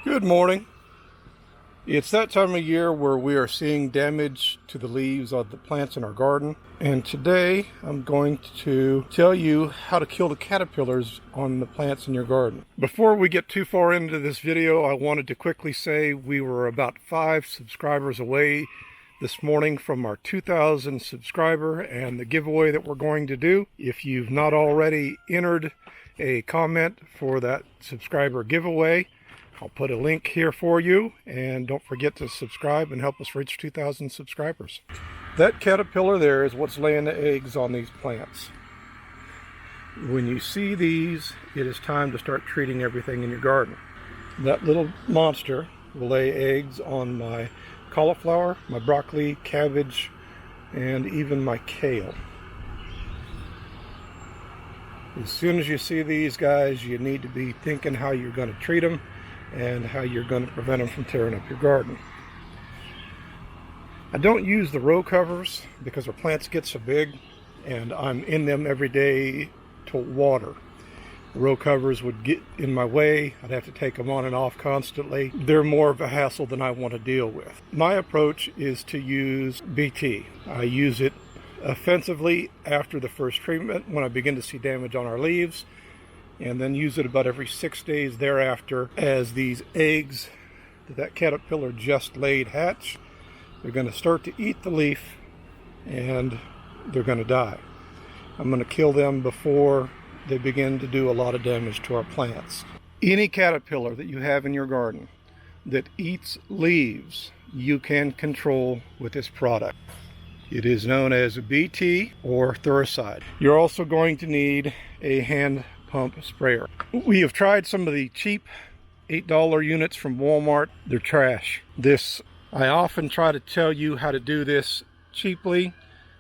Good morning. It's that time of year where we are seeing damage to the leaves of the plants in our garden. And today I'm going to tell you how to kill the caterpillars on the plants in your garden. Before we get too far into this video, I wanted to quickly say we were about 5 subscribers away this morning from our 2,000 subscriber and the giveaway that we're going to do. If you've not already entered a comment for that subscriber giveaway, I'll put a link here for you, and don't forget to subscribe and help us reach 2,000 subscribers. That caterpillar there is what's laying the eggs on these plants. When you see these, it is time to start treating everything in your garden. That little monster will lay eggs on my cauliflower, my broccoli, cabbage, and even my kale. As soon as you see these guys, you need to be thinking how you're going to treat them and how you're going to prevent them from tearing up your garden. I don't use the row covers because our plants get so big and I'm in them every day to water. The row covers would get in my way. I'd have to take them on and off constantly. They're more of a hassle than I want to deal with. My approach is to use BT. I use it offensively after the first treatment when I begin to see damage on our leaves, and then use it about every 6 days thereafter as these eggs that caterpillar just laid hatch. They're going to start to eat the leaf and they're going to die. I'm going to kill them before they begin to do a lot of damage to our plants. Any caterpillar that you have in your garden that eats leaves, you can control with this product. It is known as a BT or thuricide. You're also going to need a hand pump sprayer. We have tried some of the cheap $8 units from Walmart. They're trash. I often try to tell you how to do this cheaply.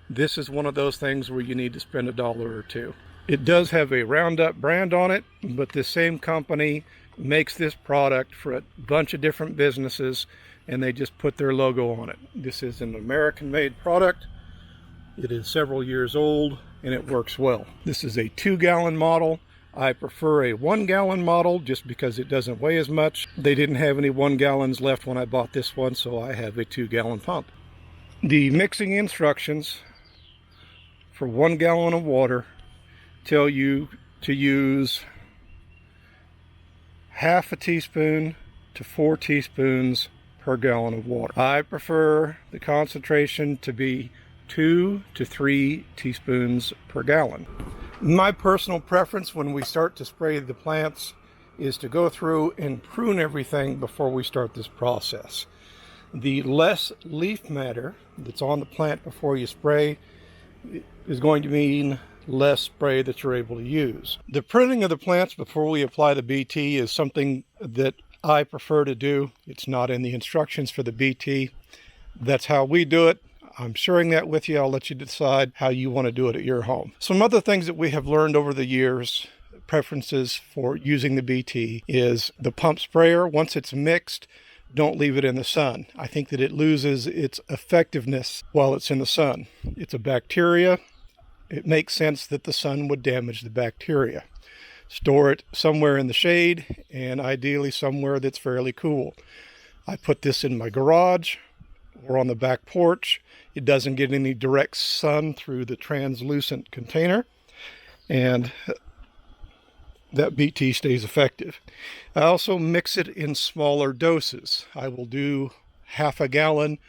This is one of those things where you need to spend $1 or $2. It does have a Roundup brand on it, but this same company makes this product for a bunch of different businesses and they just put their logo on it. This is an American-made product. It is several years old and it works well. This is a 2-gallon model. I prefer a 1-gallon model just because it doesn't weigh as much. They didn't have any 1-gallons left when I bought this one, so I have a 2-gallon pump. The mixing instructions for 1 gallon of water tell you to use half a teaspoon to 4 teaspoons per gallon of water. I prefer the concentration to be 2 to 3 teaspoons per gallon. My personal preference when we start to spray the plants is to go through and prune everything before we start this process. The less leaf matter that's on the plant before you spray is going to mean less spray that you're able to use. The pruning of the plants before we apply the BT is something that I prefer to do. It's not in the instructions for the BT. That's how we do it. I'm sharing that with you. I'll let you decide how you want to do it at your home. Some other things that we have learned over the years, preferences for using the BT, is the pump sprayer. Once it's mixed, don't leave it in the sun. I think that it loses its effectiveness while it's in the sun. It's a bacteria. It makes sense that the sun would damage the bacteria. Store it somewhere in the shade and ideally somewhere that's fairly cool. I put this in my garage or on the back porch. It doesn't get any direct sun through the translucent container, and that BT stays effective. I also mix it in smaller doses. I will do half a gallon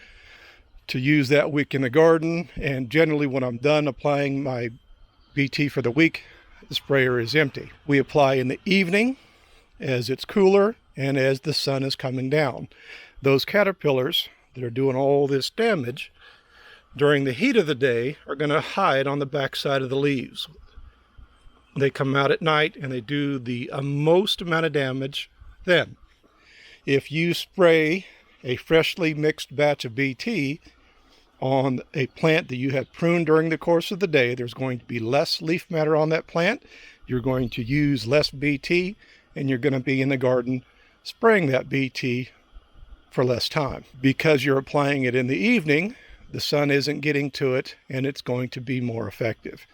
to use that week in the garden, and generally when I'm done applying my BT for the week, the sprayer is empty. We apply in the evening as it's cooler and as the sun is coming down. Those caterpillars that are doing all this damage during the heat of the day are going to hide on the backside of the leaves. They come out at night and they do the most amount of damage then. If you spray a freshly mixed batch of BT on a plant that you have pruned during the course of the day, there's going to be less leaf matter on that plant. You're going to use less BT and you're going to be in the garden spraying that BT for less time. Because you're applying it in the evening, the sun isn't getting to it and it's going to be more effective.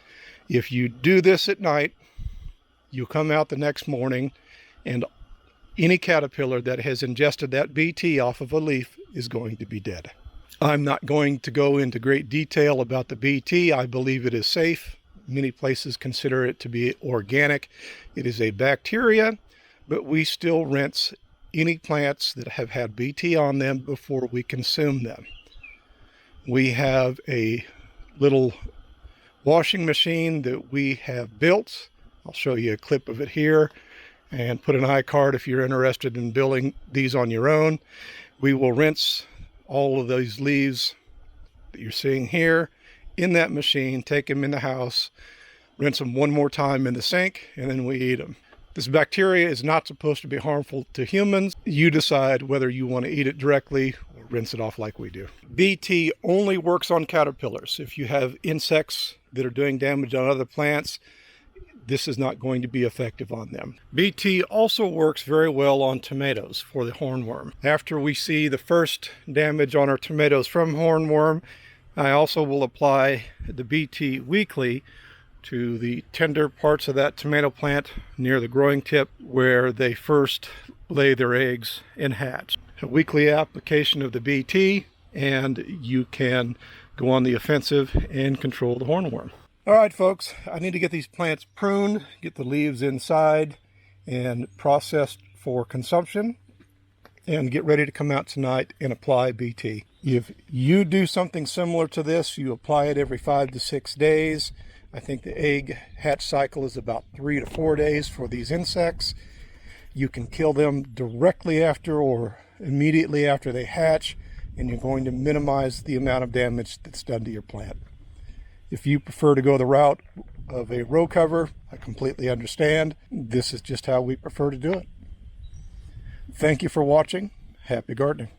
If you do this at night, you'll come out the next morning and Any caterpillar that has ingested that BT off of a leaf is going to be dead. I'm not going to go into great detail about the BT. I believe it is safe. Many places consider it to be organic. It is a bacteria, but we still rinse any plants that have had BT on them before we consume them. We have a little washing machine that we have built. I'll show you a clip of it here and put an iCard if you're interested in building these on your own. We will rinse all of those leaves that you're seeing here in that machine, take them in the house, rinse them one more time in the sink, and then we eat them. This bacteria is not supposed to be harmful to humans. You decide whether you want to eat it directly or rinse it off like we do. BT only works on caterpillars. If you have insects that are doing damage on other plants, this is not going to be effective on them. BT also works very well on tomatoes for the hornworm. After we see the first damage on our tomatoes from hornworm, I also will apply the BT weekly to the tender parts of that tomato plant near the growing tip where they first lay their eggs and hatch. A weekly application of the BT and you can go on the offensive and control the hornworm. All right, folks, I need to get these plants pruned, get the leaves inside and processed for consumption, and get ready to come out tonight and apply BT. If you do something similar to this, you apply it every 5 to 6 days. I think the egg hatch cycle is about 3 to 4 days for these insects. You can kill them directly after or immediately after they hatch, and you're going to minimize the amount of damage that's done to your plant. If you prefer to go the route of a row cover, I completely understand. This is just how we prefer to do it. Thank you for watching. Happy gardening.